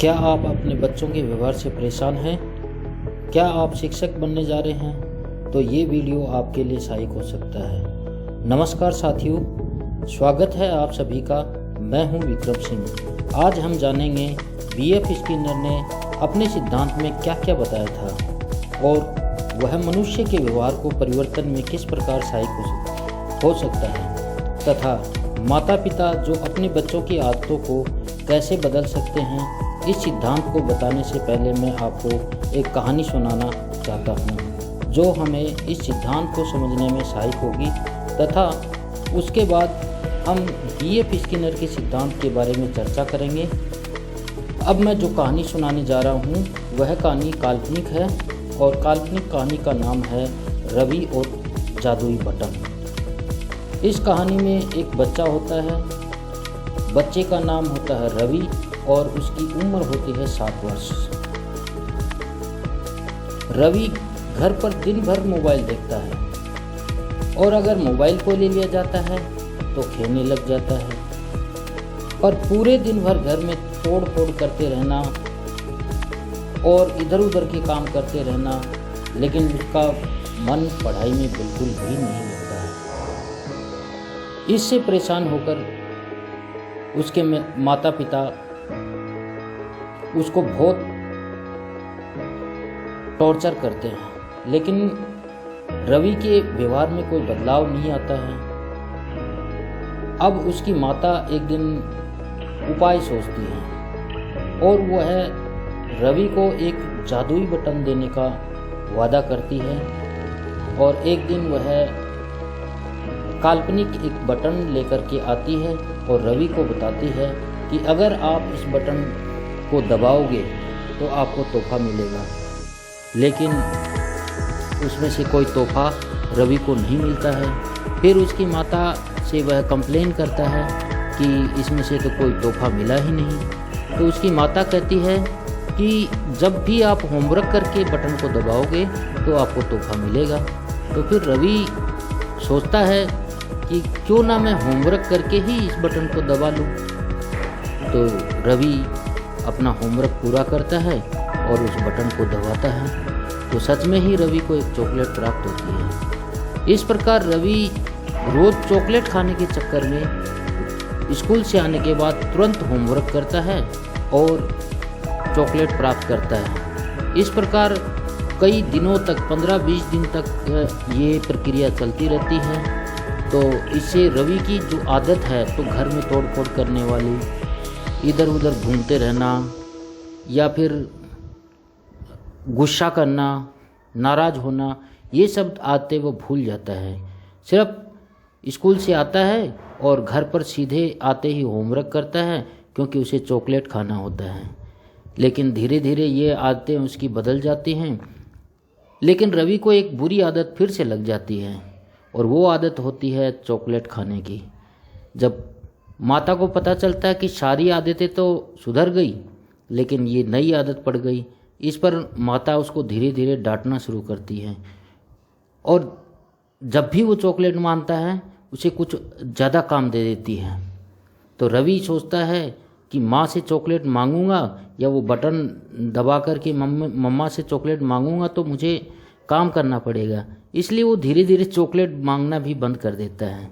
क्या आप अपने बच्चों के व्यवहार से परेशान हैं? क्या आप शिक्षक बनने जा रहे हैं? तो ये वीडियो आपके लिए सहायक हो सकता है। नमस्कार साथियों, स्वागत है आप सभी का। मैं हूं विक्रम सिंह। आज हम जानेंगे बीएफ स्किनर ने अपने सिद्धांत में क्या क्या बताया था और वह मनुष्य के व्यवहार को परिवर्तन में किस प्रकार सहायक हो सकता है, तथा माता पिता जो अपने बच्चों की आदतों को कैसे बदल सकते हैं। इस सिद्धांत को बताने से पहले मैं आपको एक कहानी सुनाना चाहता हूँ जो हमें इस सिद्धांत को समझने में सहायक होगी, तथा उसके बाद हम बीएफ स्किनर के सिद्धांत के बारे में चर्चा करेंगे। अब मैं जो कहानी सुनाने जा रहा हूँ वह कहानी काल्पनिक है और काल्पनिक कहानी का नाम है रवि और जादुई बटन। इस कहानी में एक बच्चा होता है। बच्चे का नाम होता है रवि और उसकी उम्र होती है 7 वर्ष। रवि घर पर दिन भर मोबाइल देखता है और अगर मोबाइल को ले लिया जाता है तो खेलने लग जाता है, पर पूरे दिन भर घर में तोड़ फोड़ करते रहना और इधर उधर के काम करते रहना, लेकिन उसका मन पढ़ाई में बिल्कुल भी नहीं लगता है। इससे परेशान होकर उसके माता पिता उसको बहुत टॉर्चर करते हैं, लेकिन रवि के व्यवहार में कोई बदलाव नहीं आता है। अब उसकी माता एक दिन उपाय सोचती है और वह रवि को एक जादुई बटन देने का वादा करती है। और एक दिन वह काल्पनिक एक बटन लेकर के आती है और रवि को बताती है कि अगर आप इस बटन को दबाओगे तो आपको तोहफा मिलेगा। लेकिन उसमें से कोई तोहफा रवि को नहीं मिलता है। फिर उसकी माता से वह कंप्लेन करता है कि इसमें से तो कोई तोहफा मिला ही नहीं। तो उसकी माता कहती है कि जब भी आप होमवर्क करके बटन को दबाओगे तो आपको तोहफा मिलेगा। तो फिर रवि सोचता है कि क्यों ना मैं होमवर्क करके ही इस बटन को दबा लूँ। तो रवि अपना होमवर्क पूरा करता है और उस बटन को दबाता है, तो सच में ही रवि को एक चॉकलेट प्राप्त होती है। इस प्रकार रवि रोज़ चॉकलेट खाने के चक्कर में स्कूल से आने के बाद तुरंत होमवर्क करता है और चॉकलेट प्राप्त करता है। इस प्रकार कई दिनों तक 15-20 दिन तक ये प्रक्रिया चलती रहती है। तो इससे रवि की जो आदत है तो घर में तोड़ फोड़ करने वाली, इधर उधर घूमते रहना या फिर गुस्सा करना, नाराज़ होना, ये सब आदतें वो भूल जाता है। सिर्फ स्कूल से आता है और घर पर सीधे आते ही होमवर्क करता है क्योंकि उसे चॉकलेट खाना होता है। लेकिन धीरे धीरे ये आदतें उसकी बदल जाती हैं। लेकिन रवि को एक बुरी आदत फिर से लग जाती है और वो आदत होती है चॉकलेट खाने की। जब माता को पता चलता है कि सारी आदतें तो सुधर गई लेकिन ये नई आदत पड़ गई, इस पर माता उसको धीरे धीरे डांटना शुरू करती है और जब भी वो चॉकलेट मांगता है उसे कुछ ज़्यादा काम दे देती है। तो रवि सोचता है कि माँ से चॉकलेट मांगूंगा या वो बटन दबा कर के मम्मा से चॉकलेट मांगूंगा तो मुझे काम करना पड़ेगा, इसलिए वो धीरे धीरे चॉकलेट मांगना भी बंद कर देता है।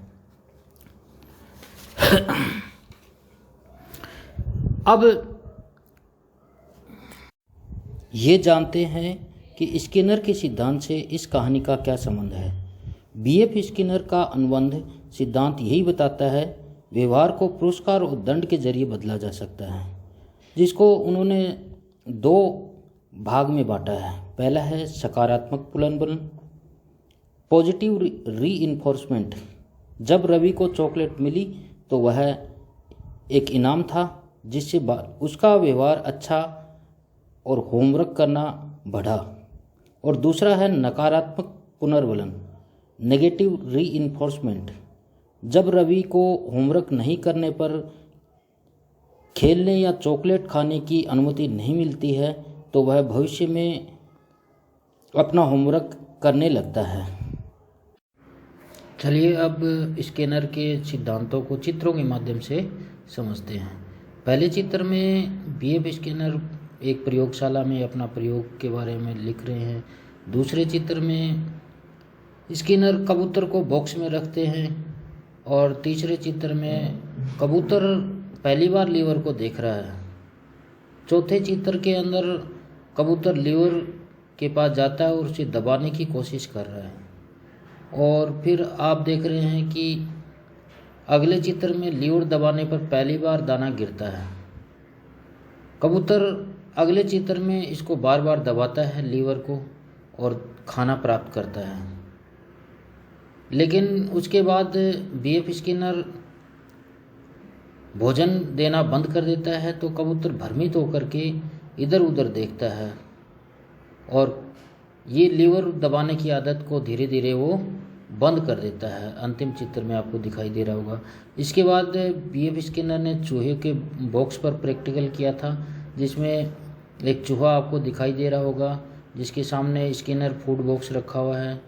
अब ये जानते हैं कि स्किनर के सिद्धांत से इस कहानी का क्या संबंध है। बीएफ स्किनर का अनुबंध सिद्धांत यही बताता है व्यवहार को पुरस्कार और दंड के जरिए बदला जा सकता है, जिसको उन्होंने 2 भाग में बांटा है। पहला है सकारात्मक पुनर्बल, पॉजिटिव रीइंफोर्समेंट। जब रवि को चॉकलेट मिली तो वह एक इनाम था जिससे उसका व्यवहार अच्छा और होमवर्क करना बढ़ा। और दूसरा है नकारात्मक पुनर्बलन, नेगेटिव रीइंफोर्समेंट। जब रवि को होमवर्क नहीं करने पर खेलने या चॉकलेट खाने की अनुमति नहीं मिलती है तो वह भविष्य में अपना होमवर्क करने लगता है। चलिए अब स्किनर के सिद्धांतों को चित्रों के माध्यम से समझते हैं। पहले चित्र में बीएफ स्कैनर एक प्रयोगशाला में अपना प्रयोग के बारे में लिख रहे हैं। दूसरे चित्र में स्कैनर कबूतर को बॉक्स में रखते हैं और तीसरे चित्र में कबूतर पहली बार लीवर को देख रहा है। चौथे चित्र के अंदर कबूतर लीवर के पास जाता है और उसे दबाने की कोशिश कर रहा है। और फिर आप देख रहे हैं कि अगले चित्र में लीवर दबाने पर पहली बार दाना गिरता है। कबूतर अगले चित्र में इसको बार बार दबाता है लीवर को और खाना प्राप्त करता है। लेकिन उसके बाद बीएफ स्कैनर भोजन देना बंद कर देता है तो कबूतर भ्रमित होकर के इधर उधर देखता है और ये लीवर दबाने की आदत को धीरे धीरे वो बंद कर देता है। अंतिम चित्र में आपको दिखाई दे रहा होगा। इसके बाद बीएफ स्कैनर ने चूहे के बॉक्स पर प्रैक्टिकल किया था, जिसमें एक चूहा आपको दिखाई दे रहा होगा जिसके सामने स्कैनर फूड बॉक्स रखा हुआ है।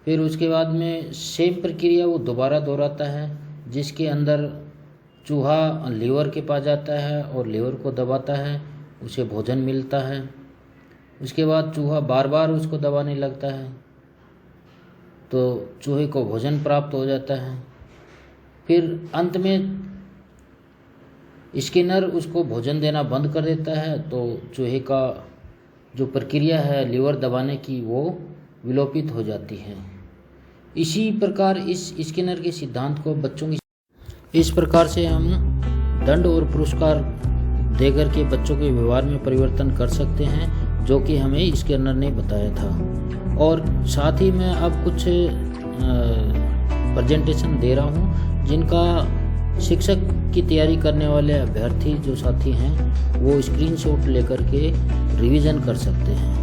फिर उसके बाद में सेम प्रक्रिया वो दोबारा दोहराता है, जिसके अंदर चूहा लीवर के पास जाता है और लीवर को दबाता है, उसे भोजन मिलता है। उसके बाद चूहा बार बार उसको दबाने लगता है तो चूहे को भोजन प्राप्त हो जाता है। फिर अंत में स्कैनर उसको भोजन देना बंद कर देता है तो चूहे का जो प्रक्रिया है लीवर दबाने की वो विलोपित हो जाती है। इसी प्रकार इस स्कैनर के सिद्धांत को बच्चों की इस प्रकार से हम दंड और पुरस्कार देकर के बच्चों के व्यवहार में परिवर्तन कर सकते हैं, जो कि हमें स्कैनर ने बताया था। और साथ ही मैं अब कुछ प्रेजेंटेशन दे रहा हूं, जिनका शिक्षक की तैयारी करने वाले अभ्यर्थी जो साथी हैं वो स्क्रीनशॉट लेकर के रिवीजन कर सकते हैं।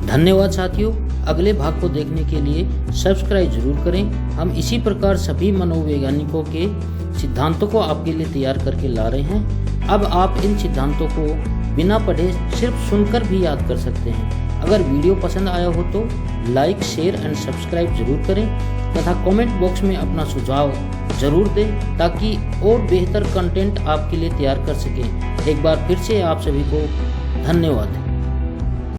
धन्यवाद साथियों। अगले भाग को देखने के लिए सब्सक्राइब जरूर करें। हम इसी प्रकार सभी मनोवैज्ञानिकों के सिद्धांतों को आपके लिए तैयार करके ला रहे हैं। अब आप इन सिद्धांतों को बिना पढ़े सिर्फ सुनकर भी याद कर सकते हैं। अगर वीडियो पसंद आया हो तो लाइक, शेयर एंड सब्सक्राइब जरूर करें तथा कमेंट बॉक्स में अपना सुझाव जरूर दें, ताकि और बेहतर कंटेंट आपके लिए तैयार कर सकें। एक बार फिर से आप सभी को धन्यवाद।